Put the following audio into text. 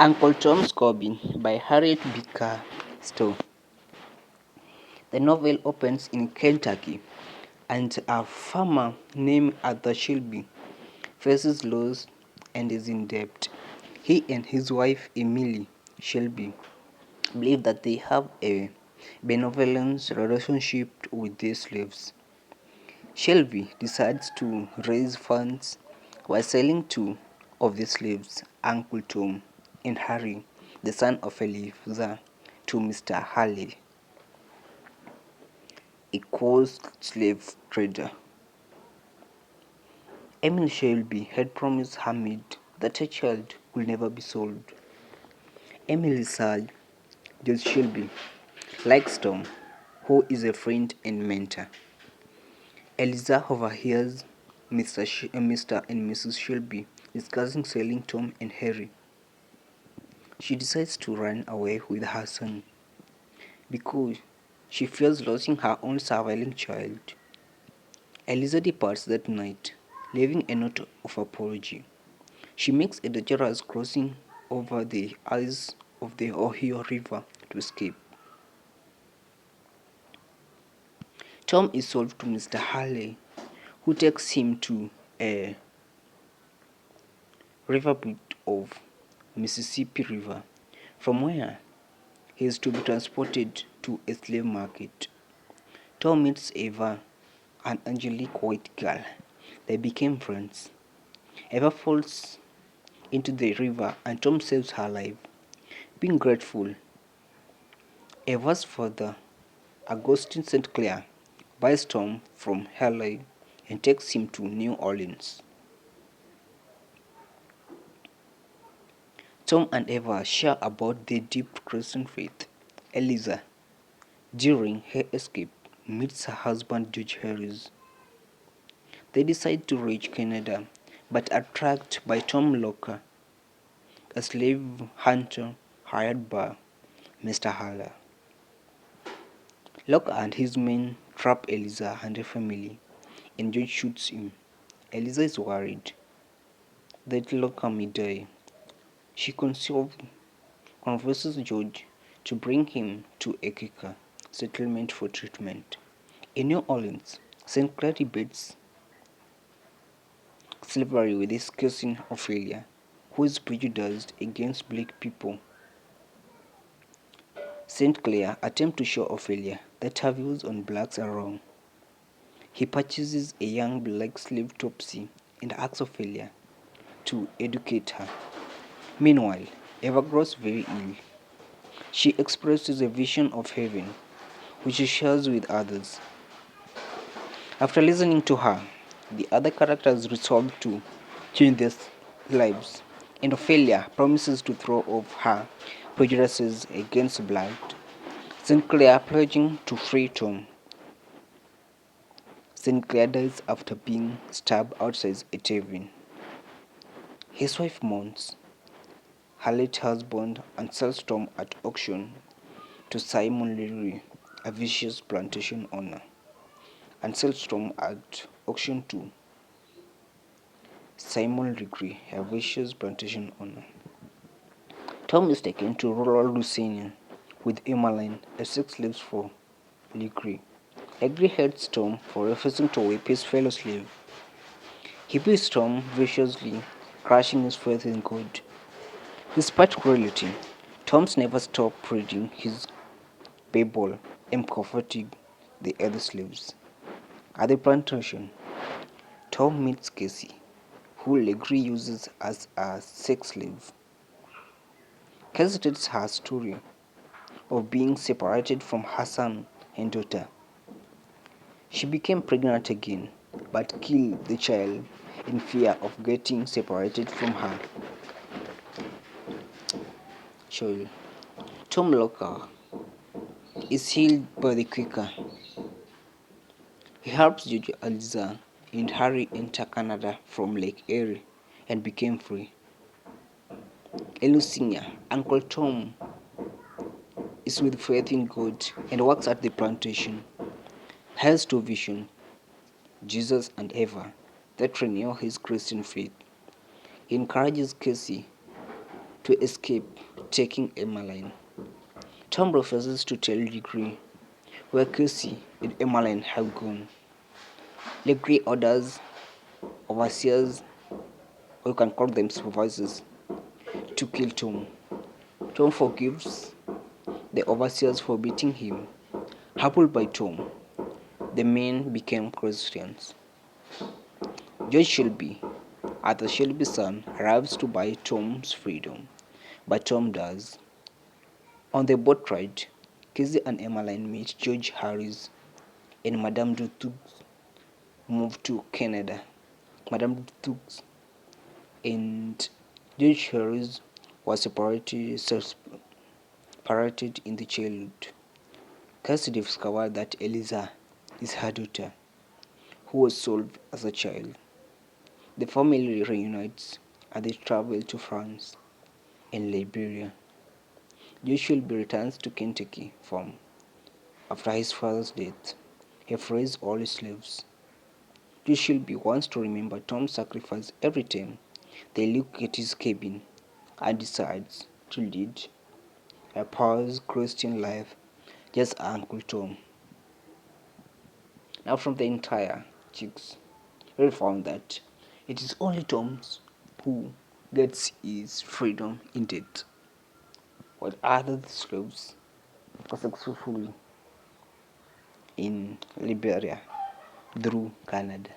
Uncle Tom's Cabin by Harriet Beecher Stowe. The novel opens in Kentucky, and a farmer named Arthur Shelby faces loss and is in debt. He and his wife Emily Shelby believe that they have a benevolent relationship with their slaves. Shelby decides to raise funds by selling two of the slaves, Uncle Tom and Harry, the son of Eliza, to Mr. Halley, a coarse slave trader. Emily Shelby had promised her maid that her child would never be sold. Emily's son, George Shelby, likes Tom, who is a friend and mentor. Eliza overhears Mr. and Mrs. Shelby discussing selling Tom and Harry. She decides to run away with her son because she fears losing her own surviving child. Eliza departs that night, leaving a note of apology. She makes a dangerous crossing over the ice of the Ohio River to escape. Tom is sold to Mr. Harley, who takes him to a riverbed of Mississippi River, from where he is to be transported to a slave market. Tom meets Eva, an angelic white girl. They became friends. Eva falls into the river and Tom saves her life. Being grateful, Eva's father, Augustine St. Clair, buys Tom from Harley and takes him to New Orleans. Tom and Eva share about their deep Christian faith. Eliza, during her escape, meets her husband George Harris. They decide to reach Canada, but are tracked by Tom Locker, a slave hunter hired by Mr. Haller. Locker and his men trap Eliza and her family, and George shoots him. Eliza is worried that Locker may die. She convinces George to bring him to a Quaker settlement for treatment. In New Orleans, St. Clair debates slavery with his cousin Ophelia, who is prejudiced against black people. St. Clair attempts to show Ophelia that her views on blacks are wrong. He purchases a young black slave Topsy and asks Ophelia to educate her. Meanwhile, Eva grows very ill. She expresses a vision of heaven, which she shares with others. After listening to her, the other characters resolve to change their lives, and Ophelia promises to throw off her prejudices against blood. St. Clair pledging to free Tom. St. Clair dies after being stabbed outside a tavern. His wife mourns her late husband and sells Tom at auction to Simon Leary, a vicious plantation owner, and sells Tom at auction to Simon Legree, a vicious plantation owner. Tom is taken to rural Louisiana with Emmeline, a sex slave for Legree. Legree hates Tom for refusing to whip his fellow slave. He beats Tom viciously, crushing his faith in God. Despite cruelty, Tom's never stopped reading his Bible and comforting the other slaves. At the plantation, Tom meets Casey, who Legree uses as a sex slave. Casey tells her story of being separated from her son and daughter. She became pregnant again, but killed the child in fear of getting separated from her child. Tom Locker is healed by the Quaker. He helps George Eliza and Harry enter Canada from Lake Erie and became free. Senior, Uncle Tom is with faith in God and works at the plantation. Has two visions, Jesus and Eva, that renew his Christian faith. He encourages Casey to escape taking Emmeline. Tom refuses to tell Legree where Casey and Emmeline have gone. Legree orders overseers, or you can call them supervisors, to kill Tom. Tom forgives the overseers for beating him. Humbled by Tom, the men became Christians. George Shelby, Arthur Shelby's son, arrives to buy Tom's freedom, but Tom does. On the boat ride, Casey and Emmeline meet George Harris and Madame du Toux moved to Canada. Madame du Toux and George Harris was separated in the childhood. Cassie discovered that Eliza is her daughter, who was sold as a child. The family reunites and they travel to France and Liberia. Joshua returns to Kentucky farm after his father's death. He frees all his slaves. Joshua wants to remember Tom's sacrifice every time they look at his cabin and decides to lead a pious Christian life just as Uncle Tom. Now from the entire chicks, we found that it is only Tom who gets his freedom in death, while other slaves are successfully in Liberia through Canada.